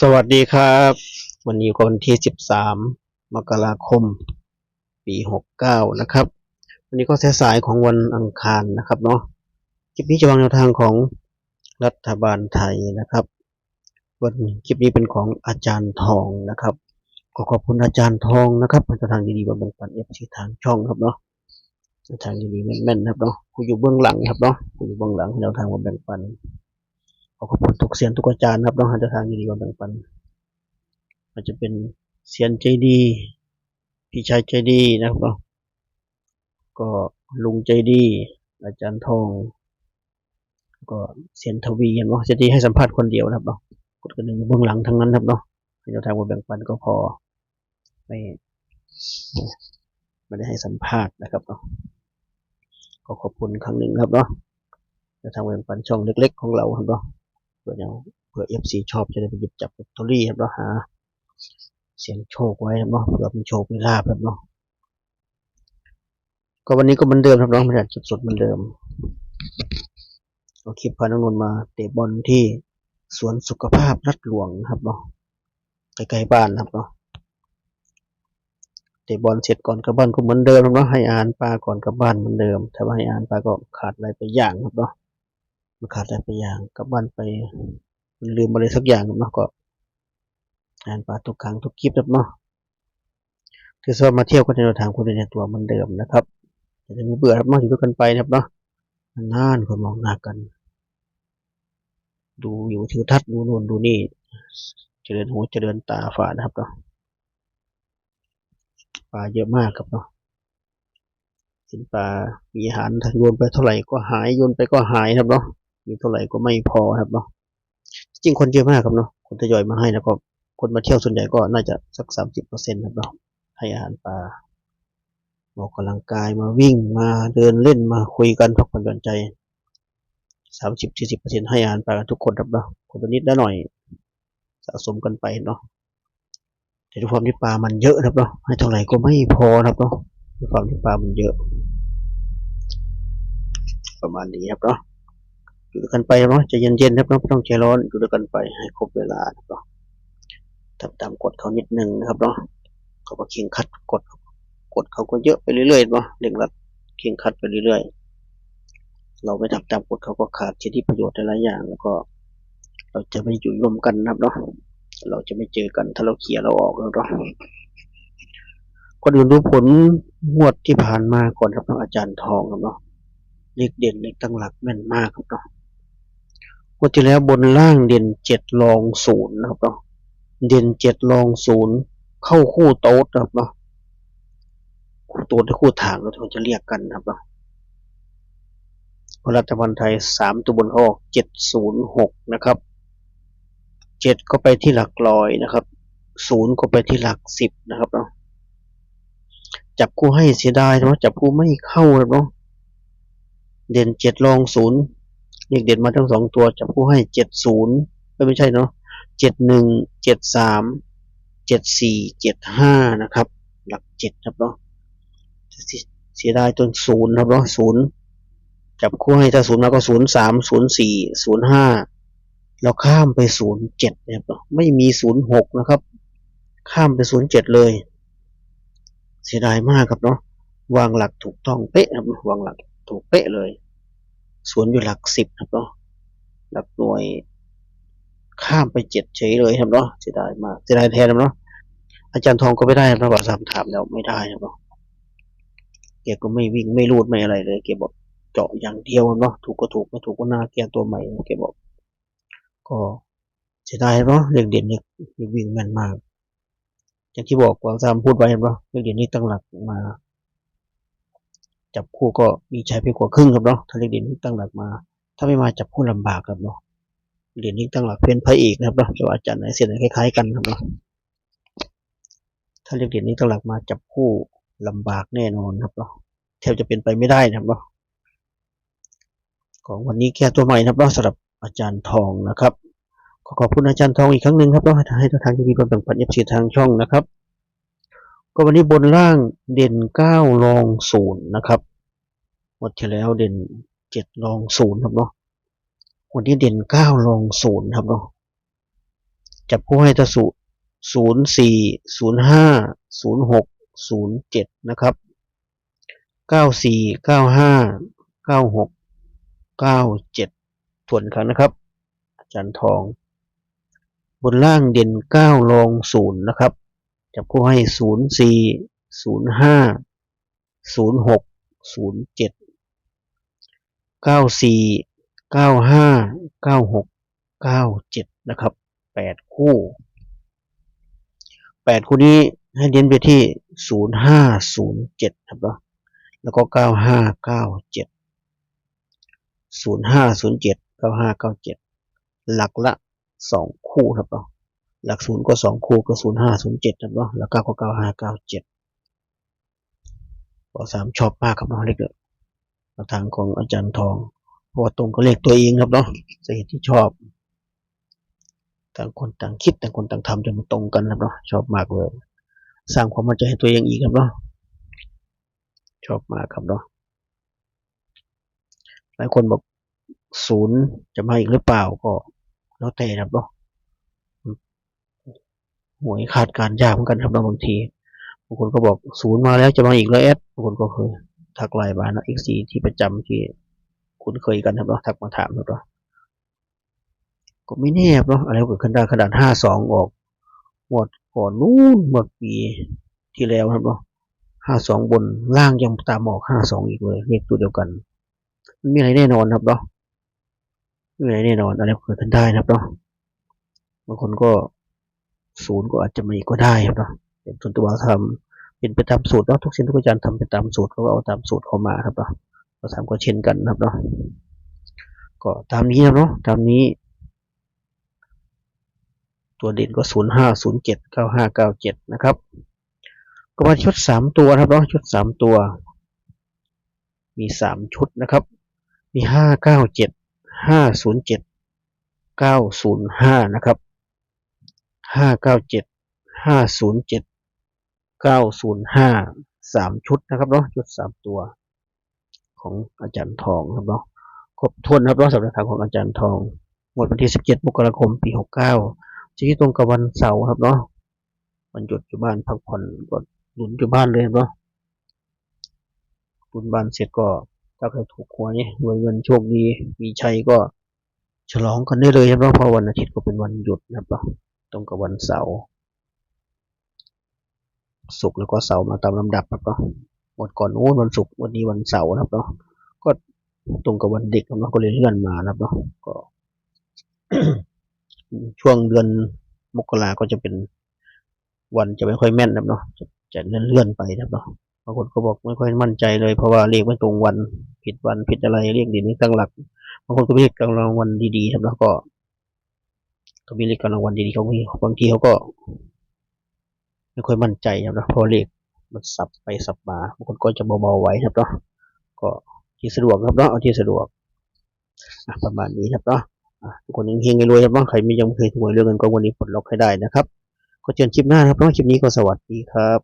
สวัสดีครับวันนี้ก็วันที่13มกราคมปี69นะครับวันนี้ก็สายๆของวันอังคารนะครับเนาะคลิปนี้จะวางแนวทางของรัฐบาลไทยนะครับวันคลิปนี้เป็นของอาจารย์ทองนะครับขอขอบคุณอาจารย์ทองนะครับแนวทางดีๆมาแบ่งปันFCทางช่องครับเนาะแนวทางดีๆแม่นๆครับเนาะผู้อยู่เบื้องหลังครับเนาะผู้อยู่เบื้องหลังแนวทางมาแบ่งปันขอขอบคุณทุกเสียงทุกอาจารย์ครับเนาะแนวทางดีๆมาแบ่งปันอาจจะเป็นเซียนใจดีพี่ชายใจดีนะครับเนาะก็ลุงใจดีอาจารย์ทองก็เซียนทวีเห็นว่าใจดีให้สัมภาษณ์คนเดียวนะครับเนาะคนกันหนึ่งเบื้องหลังทั้งนั้นครับเนาะให้เราทางมาแบ่งปันก็พอไม่ไม่ได้ให้สัมภาษณ์นะครับเนาะก็ขอบคุณครั้งหนึ่งครับเนาะจะทางแบ่งปันช่องเล็กๆของเราครับเนาะเผื่อFCชอบจะได้ไปหยิบจับลอตเตอรี่ครับเนาะหาเสียงโชคไว้ครับเนาะเผื่อมีโชคมีลาภครับเนาะก็วันนี้ก็เหมือนเดิมครับน้องบรรยากาศสดๆเหมือนเดิมเอาคลิปพาน้องนนท์มาเตะบอลที่สวนสุขภาพรัฐหลวงครับเนาะใกล้ๆบ้านครับเนาะเตะบอลเสร็จก่อนกลับบ้านก็เหมือนเดิมครับเนาะให้อาหารปลาก่อนกลับบ้านเหมือนเดิมถ้าว่าให้อาหารปลาก็ขาดอะไรไปอย่างครับเนาะมันขาดอะไรไปอย่างกลับบ้านไปลืมอะไรสักอย่างครับเนาะก็อาหารปลาทุกครั้งทุกคลิปครับเนาะคือชอบมาเที่ยวก็ในทางคุณในตัวเหมือนเดิมนะครับจะไม่เบื่อครับเนาะอยู่ด้วยกันไปครับเนาะนานๆคนมองหน้ากันดูอยู่ทิวทัศน์ดูโน่นดูนี่เจริญหูเจริญตาฝานะครับเนาะปลาเยอะมากครับเนาะสินปลามีอาหารโยนไปเท่าไหร่ก็หายโยนไปก็หายครับเนาะมีเท่าไหร่ก็ไม่พอครับเนาะจริงคนเยอะมากครับเนาะคนทยอยมาให้แล้วก็คนมาเที่ยวส่วนใหญ่ก็น่าจะสัก30%ครับเนาะให้อาหารปลาออกกำลังกายมาวิ่งมาเดินเล่นมาคุยกันพักผ่อนหย่อนใจ30-40%ให้อาหารปลาทุกคนครับเนาะคนละนิดละหน่อยสะสมกันไปเนาะแต่ด้วยความที่ปลามันเยอะครับเนาะให้เท่าไหร่ก็ไม่พอครับเนาะด้วยความที่ปลามันเยอะประมาณนี้ครับเนาะอยู่ด้วยกันไปเนาะใจเย็นๆครับเนาะไม่ต้องใจร้อนอยู่ด้วยกันไปให้ครบเวลาครับเนาะทำตามกฎเขานิดนึงนะครับเนาะเขาก็เข่งคัดกฎเขาก็เยอะไปเรื่อยๆเนาะเร่งรัดเข่งคัดไปเรื่อยๆเราไม่ทำตามกฎเขาก็ขาดสิทธิประโยชน์หลายอย่างแล้วก็เราจะไม่อยู่ร่วมกันนะครับเนาะเราจะไม่เจอกันถ้าเราเขี่ยเราออกแล้วเนาะก่อนอื่นดูผลงวดที่ผ่านมาก่อนครับเนาะอาจารย์ทองครับเนาะเลขเด่นเลขตั้งหลักแม่นมากครับเนาะงวดที่แล้วบนล่างเด่น7 รอง 0นะครับเนาะเด่น7 รอง 0เข้าคู่โต๊ดนะครับเนาะคู่โต๊ดและคู่ถางเราจะเรียกกันนะครับเนาะรัฐบาลไทย3 ตัวบนออก706นะครับ7ก็ไปที่หลักร้อยนะครับ0ก็ไปที่หลัก10นะครับเนาะจับคู่ให้เสียดายเนาะจับคู่ไม่เข้าครับเนาะเด่น7 รอง 0เลขเด่นมาทั้ง2 ตัวจับคู่ให้70ไม่ใช่เนาะ71 73 74 75นะครับหลัก7ครับเนาะเสียดายจน0ครับเนาะ0จับคู่ให้ถ้า0มาก็03 04 05เราข้ามไป07นะครับเนาะไม่มี06นะครับข้ามไป07เลยเสียดายมากครับเนาะวางหลักถูกต้องเป๊ะครับวางหลักถูกเป๊ะเลยอยู่หลัก10ครับเนาะหลักหน่วยข้ามไป7เฉยเลยครับเนาะเสียดายมากเสียดายแทนครับเนาะอาจารย์ทองก็ไม่ได้ครับเราสามถามแล้วไม่ได้ครับเนาะแกก็ไม่วิ่งไม่รูดไม่อะไรเลยแกบอกเจาะอย่างเดียวครับเนาะถูกก็ถูกไม่ถูกก็น่าแกตัวใหม่แกบอกก็เสียดายเนาะเด็กเด่นเนี่ยวิ่งแม่นมากอย่างที่บอกวางซามพูดไว้ครับเนาะเด็กเด่นนี่ตั้งหลักมาจับคู่ก็มีชัยไปกว่าครึ่งครับเนาะถ้าเด็กเด่นนี่ตั้งหลักมาถ้าไม่มาจับคู่ลำบากครับเนาะเด่นนี่ตั้งหลักเป็นพระเอกนะครับเนาะจะอาจารย์ไหนเสียนคล้ายๆกันครับเนาะถ้าเด็กเด่นนี่ตั้งหลักมาจับคู่ลำบากแน่นอนครับเนาะแทบจะเป็นไปไม่ได้นะครับเนาะของวันนี้แค่ตัวใหม่นะครับเนาะสำหรับอาจารย์ทองนะครับขอบคุณอาจารย์ทองอีกครั้งหนึ่งครับเนาะให้ทางที่ดีเพื่อแบ่งปันFCทางช่องนะครับก็วันนี้บนล่างเด่น9 รอง 0นะครับหมดที่แล้วเด่น7 รอง 0ครับเนาะวันนี้เด่น9 รอง 0ครับเนาะ จับคู่ให้ถ้า04 05 06 07นะครับ94 95 96 97ทวนครั้งนะครับอาจารย์ทองบนล่างเด่น9รอง0นะครับจับคู่ให้04 05 06 07 94 95 96 97นะครับ8คู่นี้ให้เน้นไปที่0507ครับเนาะแล้วก็9597 0507 9597หลักละ2คู่ครับเนาะหลัก0ก็2คู่ก็0507ครับเนาะแล้ว9ก็9597ก็3ชอบมากครับเนาะเลขทางของอาจารย์ทองเพราะว่าตรงกับเลขตัวเองครับเนาะสาเหตุที่ชอบต่างคนต่างคิดต่างคนต่างทำจนมันตรงกันครับเนาะชอบมากเลยสร้างความมั่นใจให้ตัวเองอีกครับเนาะชอบมากครับเนาะหลายคนบอก0จะมาอีกหรือเปล่าก็แล้วแต่ครับเนาะหวยคาดการยากเหมือนกันครับเนาะบางทีบางคนก็บอก0มาแล้วจะมาอีกแล้วแอดบางคนก็เคยทักไลน์มานะ X4 ที่ประจำที่คุ้นเคยกันครับเนาะทักมาถามครับเนาะก็ไม่แน่ครับเนาะอะไรเกิดขึ้นได้ขนาด52ออกหมดก่อนนู้นหมดปีที่แล้วครับเนาะ52บนล่างยังตามออก52อีกเลยเลขตัวเดียวกันไม่มีอะไรแน่นอนครับเนาะไม่มีอะไรแน่นอนอะไรเกิดขึ้นได้ครับเนาะบางคนก็0ก็อาจจะมีก็ได้ครับเนาะส่วนตัวทำเป็นไปตามสูตรเนาะทุกสิ่งทุกอย่างทำไปตามสูตรเขาก็เอาตามสูตรเข้ามาครับเนาะเราทำก็เช่นกันครับเนาะก็ตามนี้ครับเนาะตามนี้ตัวเด่นก็0507 9597นะครับก็มาชุด3ตัวครับเนาะชุด3ตัวมี3ชุดนะครับมี597 507 905นะครับ597 507 905 3ชุดนะครับเนาะชุด3ตัวของอาจารย์ทองครับเนาะครบถ้วนครับเนาะสำหรับทางของอาจารย์ทองงวดวันที่17 มกราคม ปี 69ที่ตรงกับวันเสาร์ครับเนาะวันหยุดอยู่บ้านพักผ่อนก็หนุนอยู่บ้านเลยเนาะหนุนบ้านเสร็จก็ถ้าใครถูกหวยรวยเงินโชคดีมีชัยก็ฉลองกันได้เลยครับเพราะวันอาทิตย์ก็เป็นวันหยุดนะครับตรงกับวันเสาร์ศุกร์แล้วก็เสาร์มาตามลำดับครับเนาะวันก่อนโน้นวันศุกร์วันนี้วันเสาร์นะครับเนาะก็ตรงกับวันเด็กครับเนาะก็เลยเลื่อนมานะครับเนาะก็ ช่วงเดือนมกราก็จะเป็นวันจะไม่ค่อยแม่นนะครับเนาะจะเลื่อนไปนะครับเนาะบางคนก็บอกไม่ค่อยมั่นใจเลยเพราะว่าเลขไม่ตรงวันผิดอะไรเลขดีนี้ตั้งหลักบางคนก็มีเลขกำลังวันดีๆครับแล้วก็มีเลขกำลังวันดีๆเขาบางทีเขาก็ไม่ค่อยมั่นใจครับนะเพราะเลขมันสับไปสับมาบางคนก็จะเบาๆไว้ครับเนาะก็ที่สะดวกครับเนาะเอาที่สะดวกประมาณนี้ครับเนาะทุกคนเฮงๆรวยครับเนาะใครยังไม่เคยถูกเรื่องเงินก็วันนี้ปลดล็อกให้ได้นะครับก็เจอกันคลิปหน้าครับเนาะคลิปนี้ก็สวัสดีครับ